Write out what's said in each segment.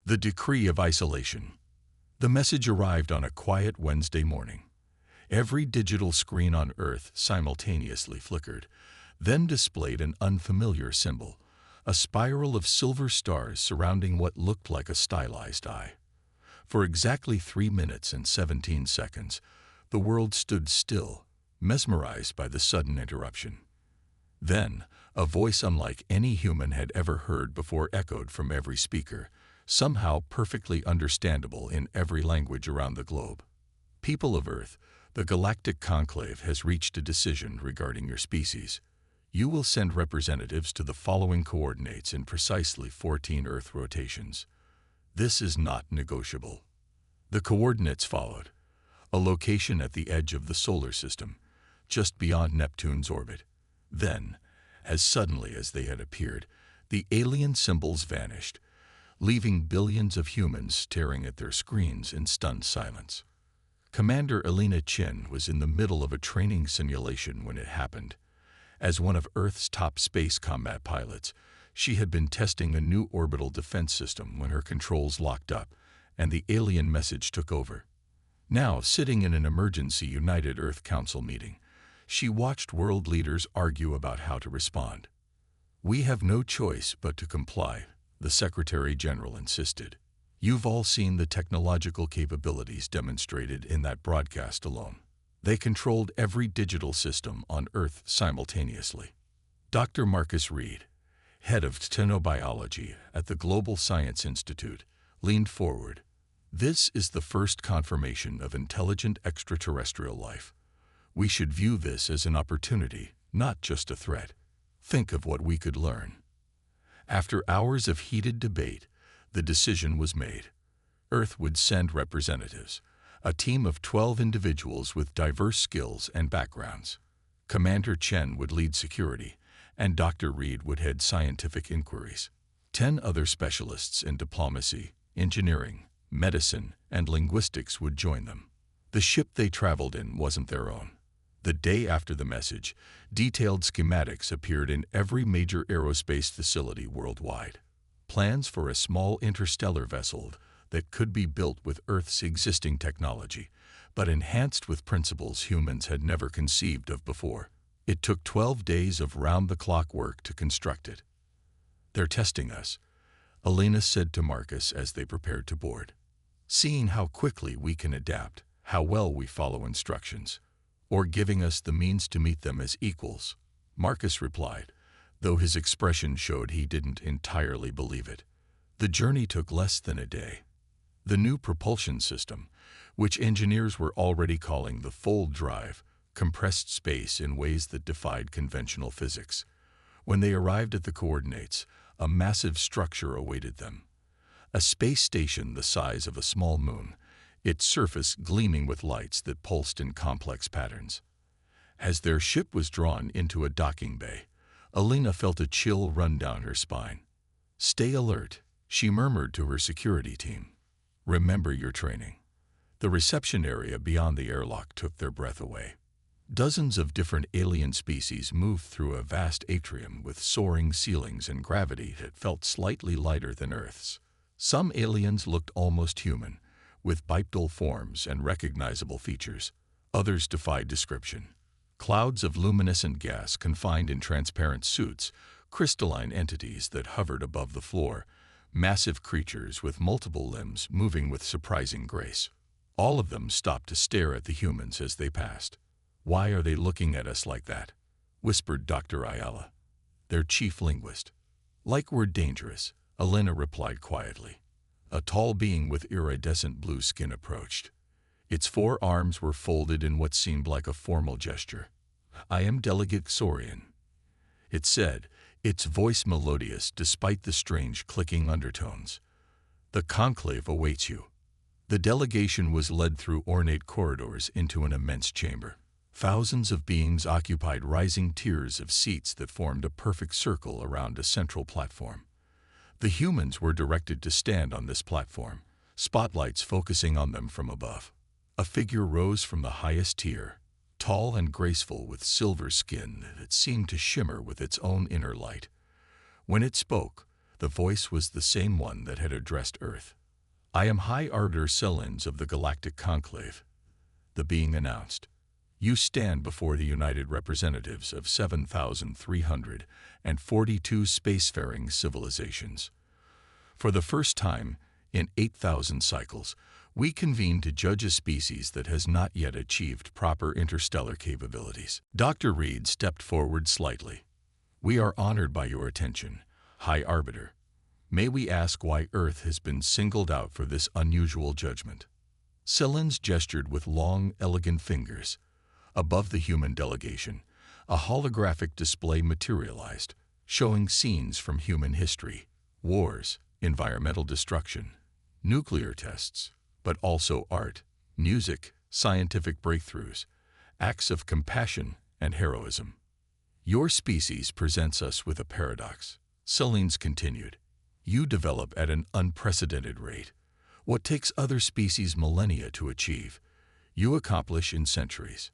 The decree of isolation. The message arrived on a quiet Wednesday morning. Every digital screen on Earth simultaneously flickered, then displayed an unfamiliar symbol, a spiral of silver stars surrounding what looked like a stylized eye. For exactly 3 minutes and 17 seconds, the world stood still, mesmerized by the sudden interruption. Then, a voice unlike any human had ever heard before echoed from every speaker, somehow perfectly understandable in every language around the globe. People of Earth, the Galactic Conclave has reached a decision regarding your species. You will send representatives to the following coordinates in precisely 14 Earth rotations. This is not negotiable. The coordinates followed. A location at the edge of the solar system, just beyond Neptune's orbit. Then, as suddenly as they had appeared, the alien symbols vanished, leaving billions of humans staring at their screens in stunned silence. Commander Elena Chin was in the middle of a training simulation when it happened. As one of Earth's top space combat pilots, she had been testing a new orbital defense system when her controls locked up and the alien message took over. Now, sitting in an emergency United Earth Council meeting, she watched world leaders argue about how to respond. "We have no choice but to comply," the Secretary General insisted. "You've all seen the technological capabilities demonstrated in that broadcast alone. They controlled every digital system on Earth simultaneously." Dr. Marcus Reed, head of Xenobiology at the Global Science Institute, leaned forward. "This is the first confirmation of intelligent extraterrestrial life. We should view this as an opportunity, not just a threat. Think of what we could learn." After hours of heated debate, the decision was made. Earth would send representatives, a team of 12 individuals with diverse skills and backgrounds. Commander Chen would lead security, and Dr. Reed would head scientific inquiries. 10 other specialists in diplomacy, engineering, medicine, and linguistics would join them. The ship they traveled in wasn't their own. The day after the message, detailed schematics appeared in every major aerospace facility worldwide. Plans for a small interstellar vessel that could be built with Earth's existing technology, but enhanced with principles humans had never conceived of before. It took 12 days of round-the-clock work to construct it. "They're testing us," Elena said to Marcus as they prepared to board. "Seeing how quickly we can adapt, how well we follow instructions, or giving us the means to meet them as equals," Marcus replied, though his expression showed he didn't entirely believe it. The journey took less than a day. The new propulsion system, which engineers were already calling the fold drive, compressed space in ways that defied conventional physics. When they arrived at the coordinates, a massive structure awaited them. A space station the size of a small moon, its surface gleaming with lights that pulsed in complex patterns. As their ship was drawn into a docking bay, Elena felt a chill run down her spine. "Stay alert," she murmured to her security team. "Remember your training." The reception area beyond the airlock took their breath away. Dozens of different alien species moved through a vast atrium with soaring ceilings and gravity that felt slightly lighter than Earth's. Some aliens looked almost human, with bipedal forms and recognizable features. Others defied description. Clouds of luminescent gas confined in transparent suits, crystalline entities that hovered above the floor, massive creatures with multiple limbs moving with surprising grace. All of them stopped to stare at the humans as they passed. "Why are they looking at us like that?" whispered Dr. Ayala, their chief linguist. "Like we're dangerous," Elena replied quietly. A tall being with iridescent blue skin approached. Its 4 arms were folded in what seemed like a formal gesture. "I am Delegate Xorian," it said, its voice melodious despite the strange clicking undertones. "The conclave awaits you." The delegation was led through ornate corridors into an immense chamber. Thousands of beings occupied rising tiers of seats that formed a perfect circle around a central platform. The humans were directed to stand on this platform, spotlights focusing on them from above. A figure rose from the highest tier, tall and graceful with silver skin that seemed to shimmer with its own inner light. When it spoke, The voice was the same one that had addressed Earth. "I am High Arbiter Selins of the Galactic Conclave," the being announced. "You stand before the united representatives of 7,342 spacefaring civilizations. For the first time, in 8,000 cycles, we convene to judge a species that has not yet achieved proper interstellar capabilities." Dr. Reed stepped forward slightly. "We are honored by your attention, High Arbiter. May we ask why Earth has been singled out for this unusual judgment?" Selins gestured with long, elegant fingers. Above the human delegation, a holographic display materialized, showing scenes from human history: wars, environmental destruction, nuclear tests, but also art, music, scientific breakthroughs, acts of compassion and heroism. "Your species presents us with a paradox," Selins continued. "You develop at an unprecedented rate. What takes other species millennia to achieve, you accomplish in centuries.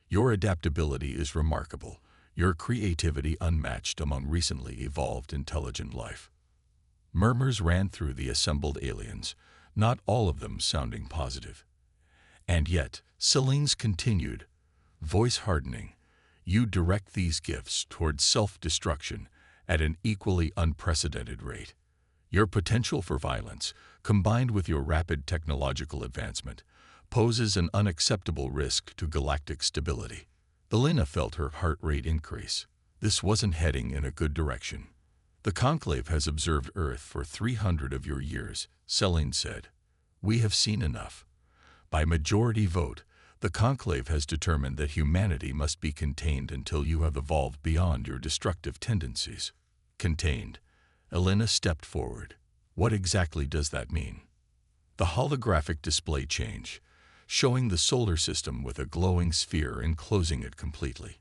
Your adaptability is remarkable, your creativity unmatched among recently evolved intelligent life." Murmurs ran through the assembled aliens, not all of them sounding positive. "And yet," Selins continued, voice hardening, "you direct these gifts towards self-destruction at an equally unprecedented rate. Your potential for violence, combined with your rapid technological advancement, poses an unacceptable risk to galactic stability." Elena felt her heart rate increase. This wasn't heading in a good direction. "The Conclave has observed Earth for 300 of your years," Selene said. "We have seen enough. By majority vote, the Conclave has determined that humanity must be contained until you have evolved beyond your destructive tendencies." "Contained." Elena stepped forward. "What exactly does that mean?" The holographic display changed, showing the solar system with a glowing sphere enclosing it completely.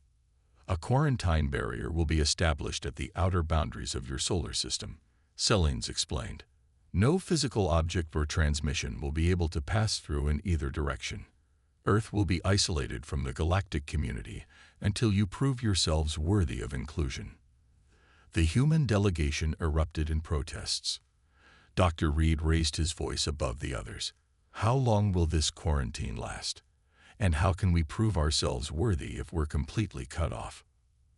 "A quarantine barrier will be established at the outer boundaries of your solar system," Selines explained. "No physical object or transmission will be able to pass through in either direction. Earth will be isolated from the galactic community until you prove yourselves worthy of inclusion." The human delegation erupted in protests. Dr. Reed raised his voice above the others. "How long will this quarantine last? And how can we prove ourselves worthy if we're completely cut off?"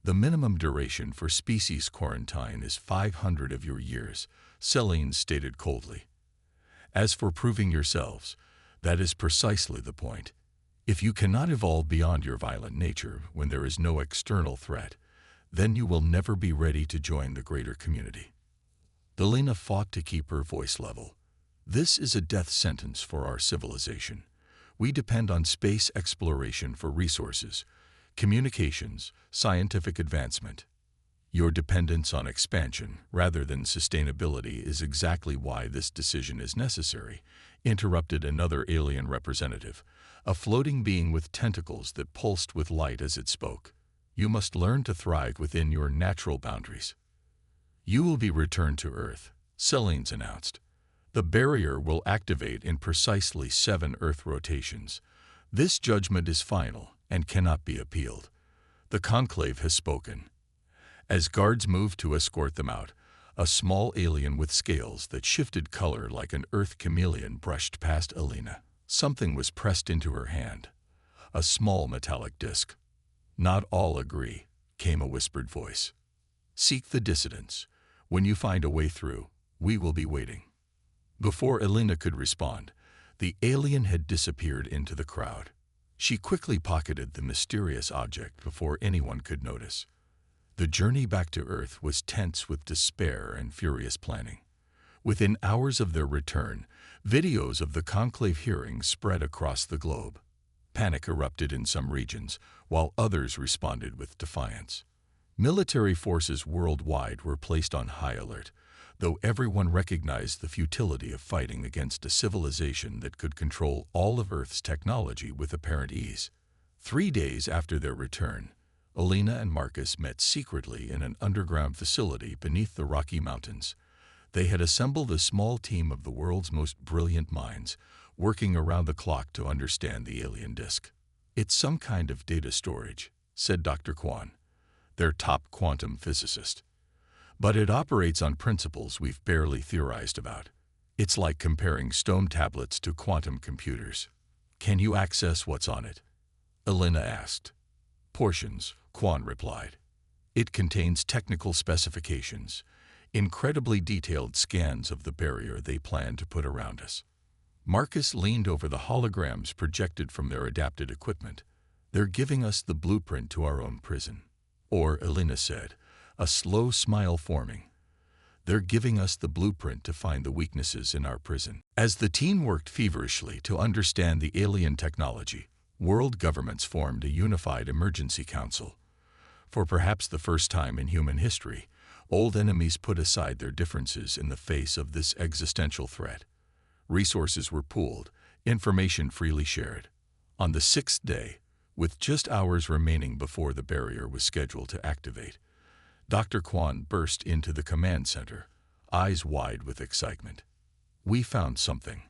"The minimum duration for species quarantine is 500 of your years," Selene stated coldly. "As for proving yourselves, that is precisely the point. If you cannot evolve beyond your violent nature when there is no external threat, then you will never be ready to join the greater community." Delena fought to keep her voice level. "This is a death sentence for our civilization. We depend on space exploration for resources, communications, scientific advancement. Your dependence on expansion rather than sustainability is exactly why this decision is necessary," interrupted another alien representative, a floating being with tentacles that pulsed with light as it spoke. "You must learn to thrive within your natural boundaries." "You will be returned to Earth," Selines announced. "The barrier will activate in precisely 7 Earth rotations. This judgment is final and cannot be appealed. The Conclave has spoken." As guards moved to escort them out, a small alien with scales that shifted color like an Earth chameleon brushed past Elena. Something was pressed into her hand, a small metallic disc. "Not all agree," came a whispered voice. "Seek the dissidents. When you find a way through, we will be waiting." Before Elena could respond, the alien had disappeared into the crowd. She quickly pocketed the mysterious object before anyone could notice. The journey back to Earth was tense with despair and furious planning. Within hours of their return, videos of the Conclave hearings spread across the globe. Panic erupted in some regions, while others responded with defiance. Military forces worldwide were placed on high alert, though everyone recognized the futility of fighting against a civilization that could control all of Earth's technology with apparent ease. 3 days after their return, Elena and Marcus met secretly in an underground facility beneath the Rocky Mountains. They had assembled a small team of the world's most brilliant minds, working around the clock to understand the alien disk. "It's some kind of data storage," said Dr. Kwan, their top quantum physicist. But it operates on principles we've barely theorized about. It's like comparing stone tablets to quantum computers. Can you access what's on it? Elena asked. Portions, Quan replied. It contains technical specifications, incredibly detailed scans of the barrier they plan to put around us. Marcus leaned over the holograms projected from their adapted equipment. They're giving us the blueprint to our own prison. Or, Elena said, a slow smile forming. They're giving us the blueprint to find the weaknesses in our prison. As the team worked feverishly to understand the alien technology, world governments formed a unified emergency council. For perhaps the first time in human history, old enemies put aside their differences in the face of this existential threat. Resources were pooled, information freely shared. On the sixth day, with just hours remaining before the barrier was scheduled to activate, Dr. Quan burst into the command center, eyes wide with excitement. We found something.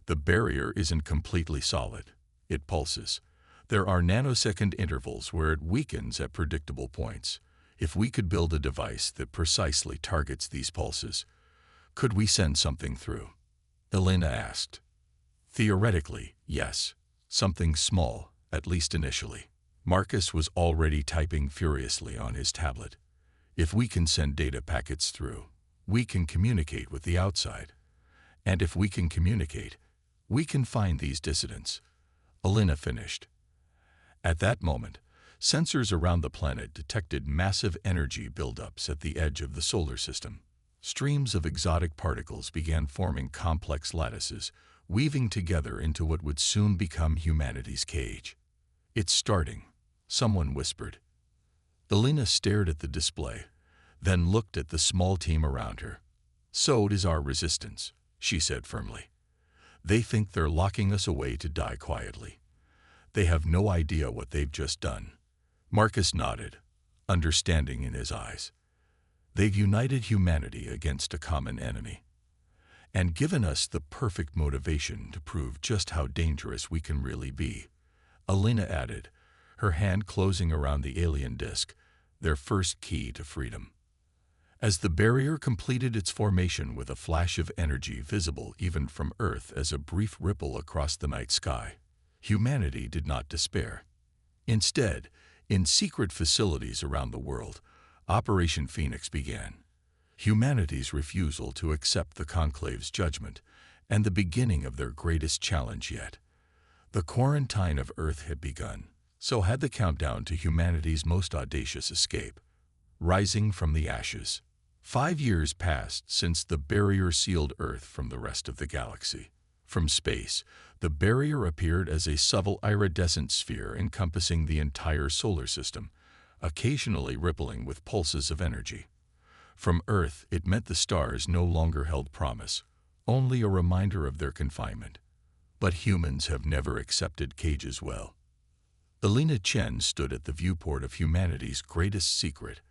The barrier isn't completely solid. It pulses. There are nanosecond intervals where it weakens at predictable points. If we could build a device that precisely targets these pulses, could we send something through? Elena asked. Theoretically, yes. Something small, at least initially. Marcus was already typing furiously on his tablet. If we can send data packets through, we can communicate with the outside. And if we can communicate, we can find these dissidents. Elena finished. At that moment, sensors around the planet detected massive energy buildups at the edge of the solar system. Streams of exotic particles began forming complex lattices, weaving together into what would soon become humanity's cage. It's starting, someone whispered. Elena stared at the display, then looked at the small team around her. So is our resistance, she said firmly. They think they're locking us away to die quietly. They have no idea what they've just done. Marcus nodded, understanding in his eyes. They've united humanity against a common enemy, and given us the perfect motivation to prove just how dangerous we can really be. Elena added, her hand closing around the alien disk, their first key to freedom. As the barrier completed its formation with a flash of energy visible even from Earth as a brief ripple across the night sky, humanity did not despair. Instead, in secret facilities around the world, Operation Phoenix began. Humanity's refusal to accept the Conclave's judgment and the beginning of their greatest challenge yet. The quarantine of Earth had begun. So had the countdown to humanity's most audacious escape. Rising from the ashes. 5 years passed since the barrier sealed Earth from the rest of the galaxy. From space, the barrier appeared as a subtle iridescent sphere encompassing the entire solar system, occasionally rippling with pulses of energy. From Earth, it meant the stars no longer held promise, only a reminder of their confinement. But humans have never accepted cages well. Elena Chen stood at the viewport of humanity's greatest secret,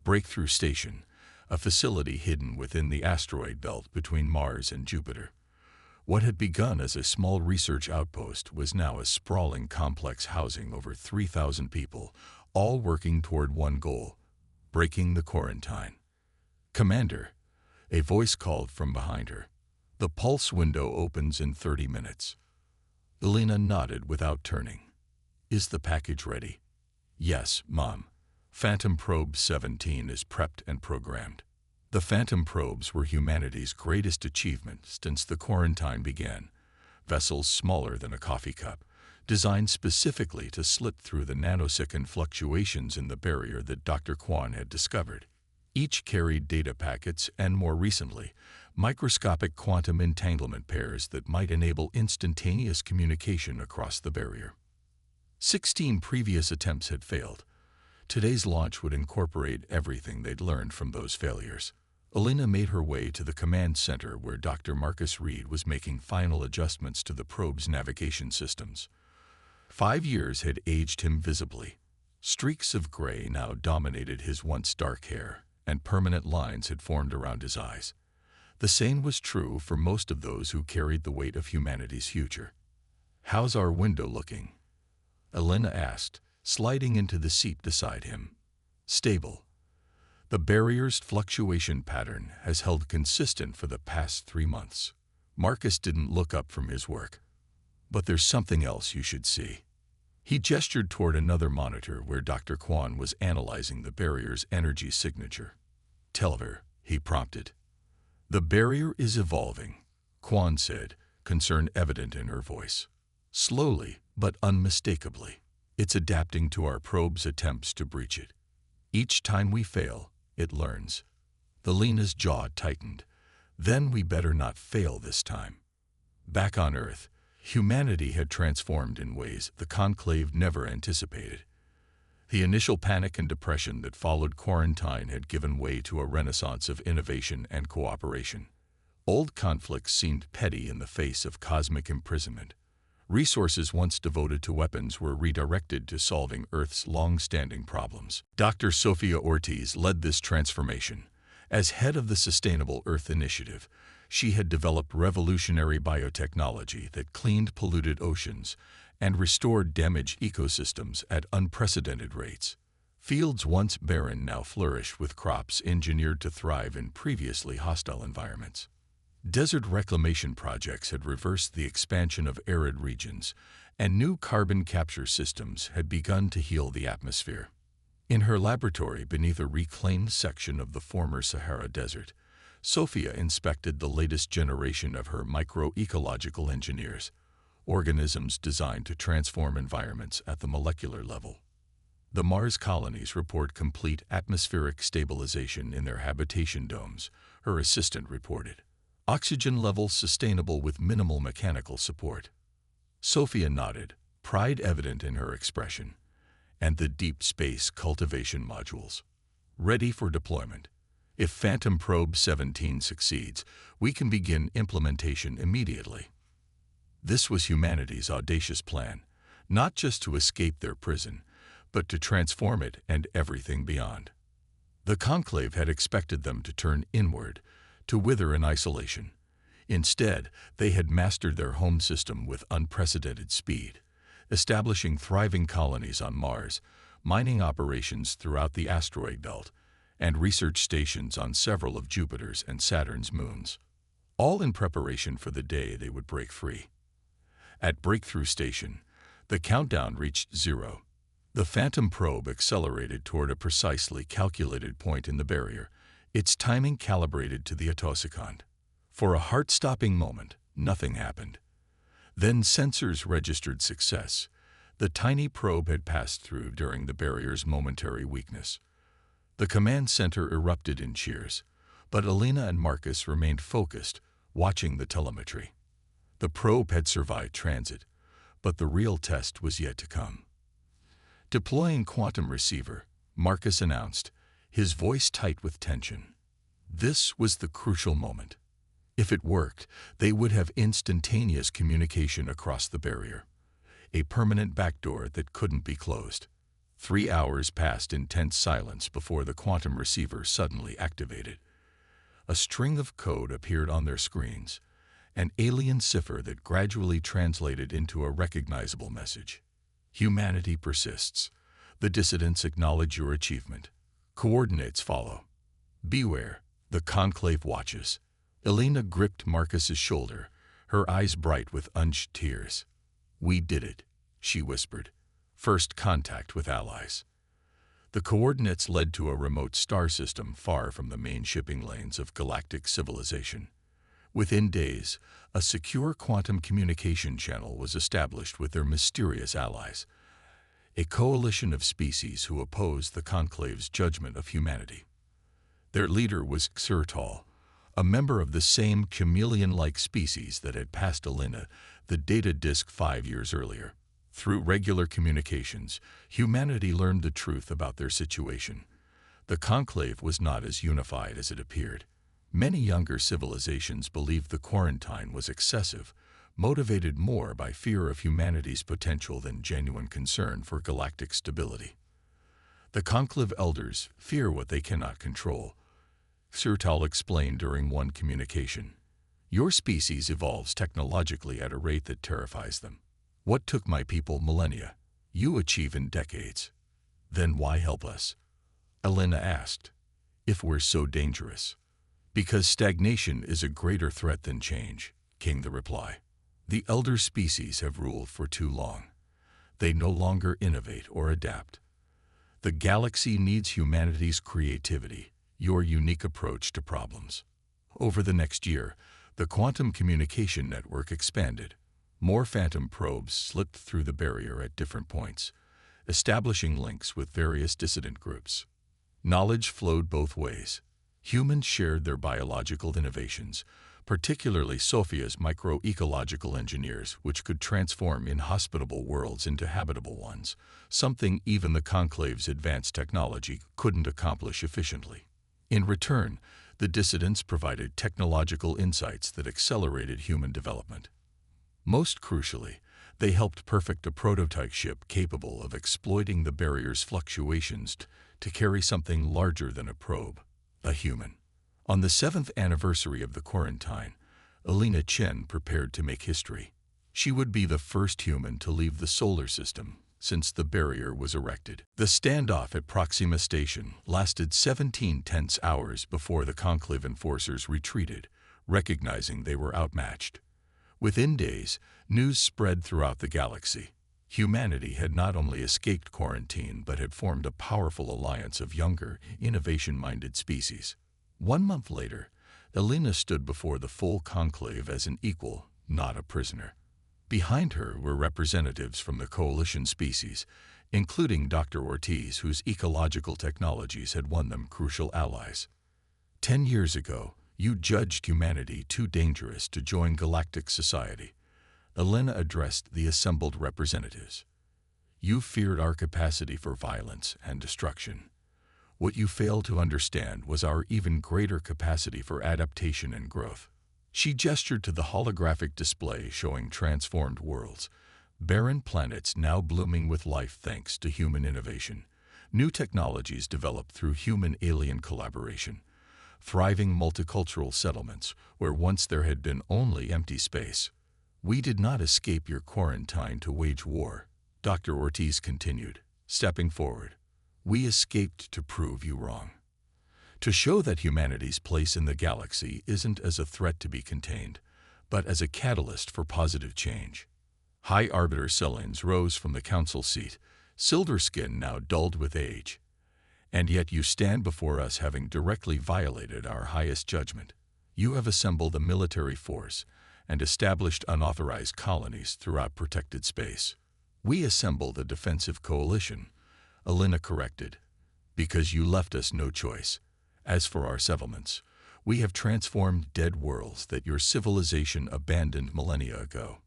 Breakthrough Station, a facility hidden within the asteroid belt between Mars and Jupiter. What had begun as a small research outpost was now a sprawling complex housing over 3,000 people, all working toward one goal, breaking the quarantine. Commander, a voice called from behind her. The pulse window opens in 30 minutes. Elena nodded without turning. Is the package ready? Yes, Mom. Phantom Probe 17 is prepped and programmed. The Phantom Probes were humanity's greatest achievement since the quarantine began. Vessels smaller than a coffee cup, designed specifically to slit through the nanosecond fluctuations in the barrier that Dr. Quan had discovered. Each carried data packets and, more recently, microscopic quantum entanglement pairs that might enable instantaneous communication across the barrier. 16 previous attempts had failed. Today's launch would incorporate everything they'd learned from those failures. Elena made her way to the command center where Dr. Marcus Reed was making final adjustments to the probe's navigation systems. 5 years had aged him visibly. Streaks of gray now dominated his once dark hair, and permanent lines had formed around his eyes. The same was true for most of those who carried the weight of humanity's future. "How's our window looking?" Elena asked, sliding into the seat beside him. "Stable." The barrier's fluctuation pattern has held consistent for the past 3 months. Marcus didn't look up from his work. But there's something else you should see. He gestured toward another monitor where Dr. Kwan was analyzing the barrier's energy signature. Tell her, he prompted. The barrier is evolving, Kwan said, concern evident in her voice. Slowly, but unmistakably. It's adapting to our probe's attempts to breach it. Each time we fail, it learns. Alina's jaw tightened. Then we better not fail this time. Back on Earth, humanity had transformed in ways the Conclave never anticipated. The initial panic and depression that followed quarantine had given way to a renaissance of innovation and cooperation. Old conflicts seemed petty in the face of cosmic imprisonment. Resources once devoted to weapons were redirected to solving Earth's long-standing problems. Dr. Sofia Ortiz led this transformation. As head of the Sustainable Earth Initiative, she had developed revolutionary biotechnology that cleaned polluted oceans and restored damaged ecosystems at unprecedented rates. Fields once barren now flourish with crops engineered to thrive in previously hostile environments. Desert reclamation projects had reversed the expansion of arid regions, and new carbon capture systems had begun to heal the atmosphere. In her laboratory beneath a reclaimed section of the former Sahara Desert, Sophia inspected the latest generation of her microecological engineers, organisms designed to transform environments at the molecular level. The Mars colonies report complete atmospheric stabilization in their habitation domes, her assistant reported. Oxygen levels sustainable with minimal mechanical support. Sophia nodded, pride evident in her expression. And the deep space cultivation modules. Ready for deployment. If Phantom Probe 17 succeeds, we can begin implementation immediately. This was humanity's audacious plan, not just to escape their prison, but to transform it and everything beyond. The Conclave had expected them to turn inward, to wither in isolation. Instead, they had mastered their home system with unprecedented speed, establishing thriving colonies on Mars, mining operations throughout the asteroid belt, and research stations on several of Jupiter's and Saturn's moons, all in preparation for the day they would break free. At Breakthrough Station, the countdown reached 0. The Phantom probe accelerated toward a precisely calculated point in the barrier, its timing calibrated to the attosecond. For a heart-stopping moment, nothing happened. Then sensors registered success. The tiny probe had passed through during the barrier's momentary weakness. The command center erupted in cheers, but Alina and Marcus remained focused, watching the telemetry. The probe had survived transit, but the real test was yet to come. Deploying quantum receiver, Marcus announced, his voice tight with tension. This was the crucial moment. If it worked, they would have instantaneous communication across the barrier, a permanent backdoor that couldn't be closed. 3 hours passed in tense silence before the quantum receiver suddenly activated. A string of code appeared on their screens, an alien cipher that gradually translated into a recognizable message. Humanity persists. The dissidents acknowledge your achievement. Coordinates follow. Beware, the Conclave watches. Alina gripped Marcus's shoulder, her eyes bright with unshed tears. We did it, she whispered. First contact with allies. The coordinates led to a remote star system far from the main shipping lanes of galactic civilization. Within days, a secure quantum communication channel was established with their mysterious allies, a coalition of species who opposed the Conclave's judgment of humanity. Their leader was Xertal, a member of the same chameleon-like species that had passed Alina the data disk 5 years earlier. Through regular communications, humanity learned the truth about their situation. The Conclave was not as unified as it appeared. Many younger civilizations believed the quarantine was excessive, motivated more by fear of humanity's potential than genuine concern for galactic stability. The Conclave elders fear what they cannot control. Xertal explained during one communication. Your species evolves technologically at a rate that terrifies them. What took my people millennia, you achieve in decades. Then why help us? Alina asked. If we're so dangerous. Because stagnation is a greater threat than change, came the reply. The elder species have ruled for too long. They no longer innovate or adapt. The galaxy needs humanity's creativity, your unique approach to problems. Over the next year, the quantum communication network expanded. More phantom probes slipped through the barrier at different points, establishing links with various dissident groups. Knowledge flowed both ways. Humans shared their biological innovations, particularly Sophia's microecological engineers, which could transform inhospitable worlds into habitable ones, something even the Conclave's advanced technology couldn't accomplish efficiently. In return, the dissidents provided technological insights that accelerated human development. Most crucially, they helped perfect a prototype ship capable of exploiting the barrier's fluctuations to carry something larger than a probe, a human. On the 7th anniversary of the quarantine, Elena Chen prepared to make history. She would be the first human to leave the solar system since the barrier was erected. The standoff at Proxima Station lasted 17 tense hours before the Conclave enforcers retreated, recognizing they were outmatched. Within days, news spread throughout the galaxy. Humanity had not only escaped quarantine but had formed a powerful alliance of younger, innovation-minded species. 1 month later, Elena stood before the full conclave as an equal, not a prisoner. Behind her were representatives from the coalition species, including Dr. Ortiz, whose ecological technologies had won them crucial allies. 10 years ago, you judged humanity too dangerous to join galactic society. Elena addressed the assembled representatives. You feared our capacity for violence and destruction. What you failed to understand was our even greater capacity for adaptation and growth. She gestured to the holographic display showing transformed worlds, barren planets now blooming with life thanks to human innovation, new technologies developed through human-alien collaboration, thriving multicultural settlements where once there had been only empty space. We did not escape your quarantine to wage war, Dr. Ortiz continued, stepping forward. We escaped to prove you wrong. To show that humanity's place in the galaxy isn't as a threat to be contained, but as a catalyst for positive change. High Arbiter Selins rose from the council seat, silver skin now dulled with age. And yet you stand before us having directly violated our highest judgment. You have assembled a military force and established unauthorized colonies throughout protected space. We assembled a defensive coalition, Elena corrected, because you left us no choice. As for our settlements, we have transformed dead worlds that your civilization abandoned millennia ago.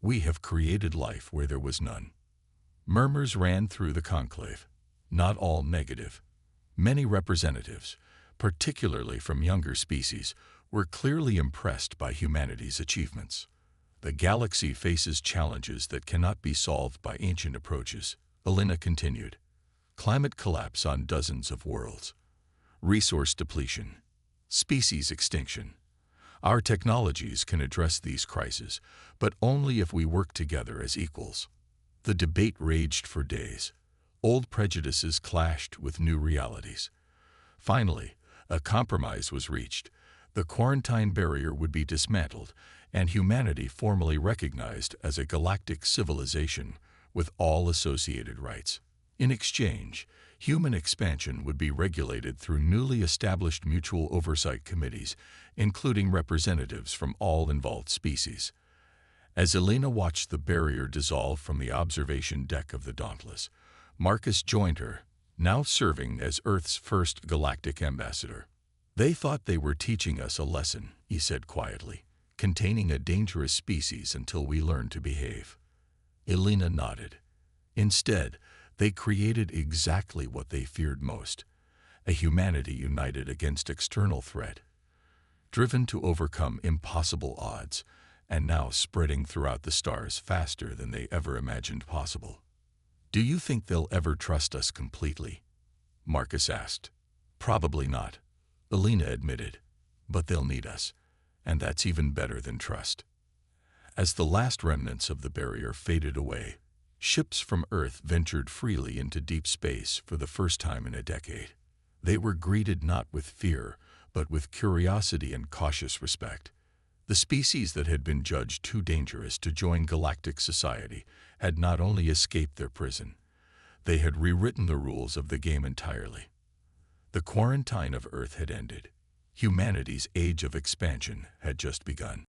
We have created life where there was none. Murmurs ran through the conclave, not all negative. Many representatives, particularly from younger species, were clearly impressed by humanity's achievements. The galaxy faces challenges that cannot be solved by ancient approaches, Elena continued. Climate collapse on dozens of worlds, resource depletion, species extinction. Our technologies can address these crises, but only if we work together as equals. The debate raged for days. Old prejudices clashed with new realities. Finally, a compromise was reached. The quarantine barrier would be dismantled, and humanity formally recognized as a galactic civilization with all associated rights. In exchange, human expansion would be regulated through newly established mutual oversight committees, including representatives from all involved species. As Elena watched the barrier dissolve from the observation deck of the Dauntless, Marcus joined her, now serving as Earth's first galactic ambassador. They thought they were teaching us a lesson, he said quietly, containing a dangerous species until we learn to behave. Elena nodded. Instead, they created exactly what they feared most, a humanity united against external threat, driven to overcome impossible odds, and now spreading throughout the stars faster than they ever imagined possible. Do you think they'll ever trust us completely? Marcus asked. Probably not, Elena admitted, but they'll need us, and that's even better than trust. As the last remnants of the barrier faded away, ships from Earth ventured freely into deep space for the first time in a decade. They were greeted not with fear, but with curiosity and cautious respect. The species that had been judged too dangerous to join galactic society had not only escaped their prison, they had rewritten the rules of the game entirely. The quarantine of Earth had ended. Humanity's age of expansion had just begun.